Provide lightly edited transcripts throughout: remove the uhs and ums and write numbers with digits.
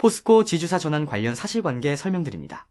포스코 지주사 전환 관련 사실관계 설명드립니다.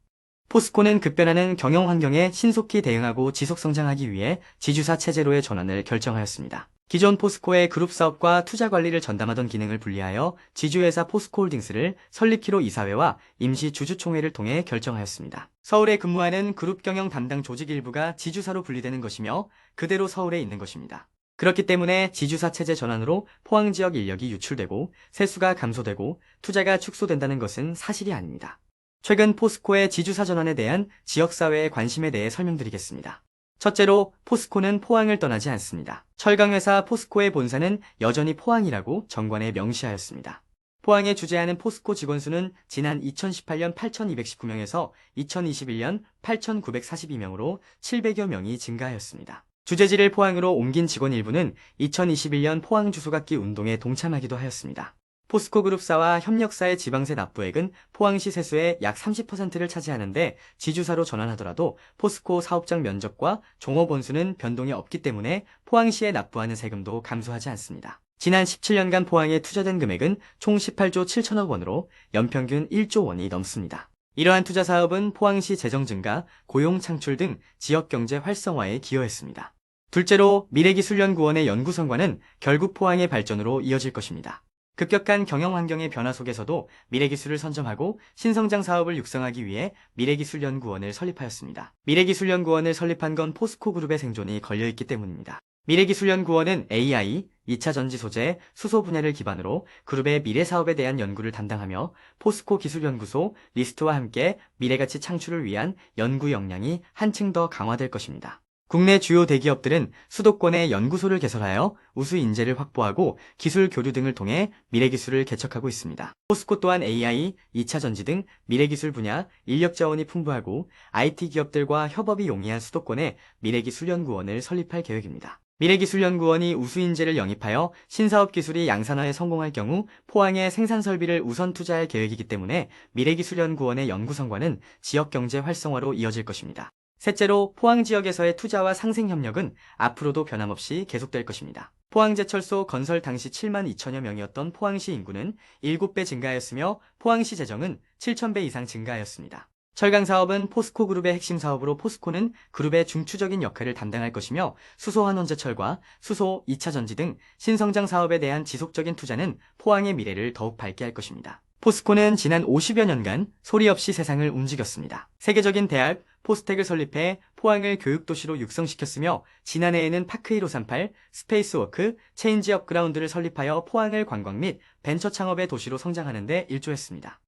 포스코는 급변하는 경영 환경에 신속히 대응하고 지속 성장하기 위해 지주사 체제로의 전환을 결정하였습니다. 기존 포스코의 그룹 사업과 투자 관리를 전담하던 기능을 분리하여 지주회사 포스코홀딩스를 설립키로 이사회와 임시 주주총회를 통해 결정하였습니다. 서울에 근무하는 그룹 경영 담당 조직 일부가 지주사로 분리되는 것이며 그대로 서울에 있는 것입니다. 그렇기 때문에 지주사 체제 전환으로 포항 지역 인력이 유출되고 세수가 감소되고 투자가 축소된다는 것은 사실이 아닙니다. 최근 포스코의 지주사 전환에 대한 지역사회의 관심에 대해 설명드리겠습니다. 첫째로 포스코는 포항을 떠나지 않습니다. 철강회사 포스코의 본사는 여전히 포항이라고 정관에 명시하였습니다. 포항에 주재하는 포스코 직원 수는 지난 2018년 8,219명에서 2021년 8,942명으로 700여 명이 증가하였습니다. 주재지를 포항으로 옮긴 직원 일부는 2021년 포항 주소각기 운동에 동참하기도 하였습니다. 포스코 그룹사와 협력사의 지방세 납부액은 포항시 세수의 약 30%를 차지하는데 지주사로 전환하더라도 포스코 사업장 면적과 종업 원수는 변동이 없기 때문에 포항시에 납부하는 세금도 감소하지 않습니다. 지난 17년간 포항에 투자된 금액은 총 18조 7천억 원으로 연평균 1조 원이 넘습니다. 이러한 투자 사업은 포항시 재정 증가, 고용 창출 등 지역경제 활성화에 기여했습니다. 둘째로 미래기술연구원의 연구성과는 결국 포항의 발전으로 이어질 것입니다. 급격한 경영 환경의 변화 속에서도 미래기술을 선점하고 신성장 사업을 육성하기 위해 미래기술연구원을 설립하였습니다. 미래기술연구원을 설립한 건 포스코 그룹의 생존이 걸려있기 때문입니다. 미래기술연구원은 AI, 2차 전지 소재, 수소 분야를 기반으로 그룹의 미래 사업에 대한 연구를 담당하며 포스코 기술연구소, 리스트와 함께 미래가치 창출을 위한 연구 역량이 한층 더 강화될 것입니다. 국내 주요 대기업들은 수도권에 연구소를 개설하여 우수 인재를 확보하고 기술 교류 등을 통해 미래기술을 개척하고 있습니다. 포스코 또한 AI, 2차 전지 등 미래기술 분야 인력 자원이 풍부하고 IT 기업들과 협업이 용이한 수도권에 미래기술연구원을 설립할 계획입니다. 미래기술연구원이 우수 인재를 영입하여 신사업 기술이 양산화에 성공할 경우 포항에 생산 설비를 우선 투자할 계획이기 때문에 미래기술연구원의 연구 성과는 지역 경제 활성화로 이어질 것입니다. 셋째로 포항 지역에서의 투자와 상생 협력은 앞으로도 변함없이 계속될 것입니다. 포항제철소 건설 당시 7만 2천여 명이었던 포항시 인구는 7배 증가하였으며 포항시 재정은 7,000배 이상 증가하였습니다. 철강 사업은 포스코 그룹의 핵심 사업으로 포스코는 그룹의 중추적인 역할을 담당할 것이며 수소 환원제철과 수소 2차 전지 등 신성장 사업에 대한 지속적인 투자는 포항의 미래를 더욱 밝게 할 것입니다. 포스코는 지난 50여 년간 소리 없이 세상을 움직였습니다. 세계적인 대학 포스텍을 설립해 포항을 교육도시로 육성시켰으며 지난해에는 파크1538, 스페이스워크, 체인지 업그라운드를 설립하여 포항을 관광 및 벤처 창업의 도시로 성장하는 데 일조했습니다.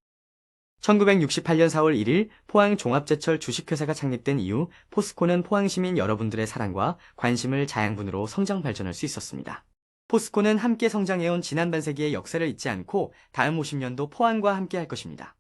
1968년 4월 1일 포항 종합제철 주식회사가 창립된 이후 포스코는 포항 시민 여러분들의 사랑과 관심을 자양분으로 성장 발전할 수 있었습니다. 포스코는 함께 성장해온 지난 반세기의 역사를 잊지 않고 다음 50년도 포항과 함께 할 것입니다.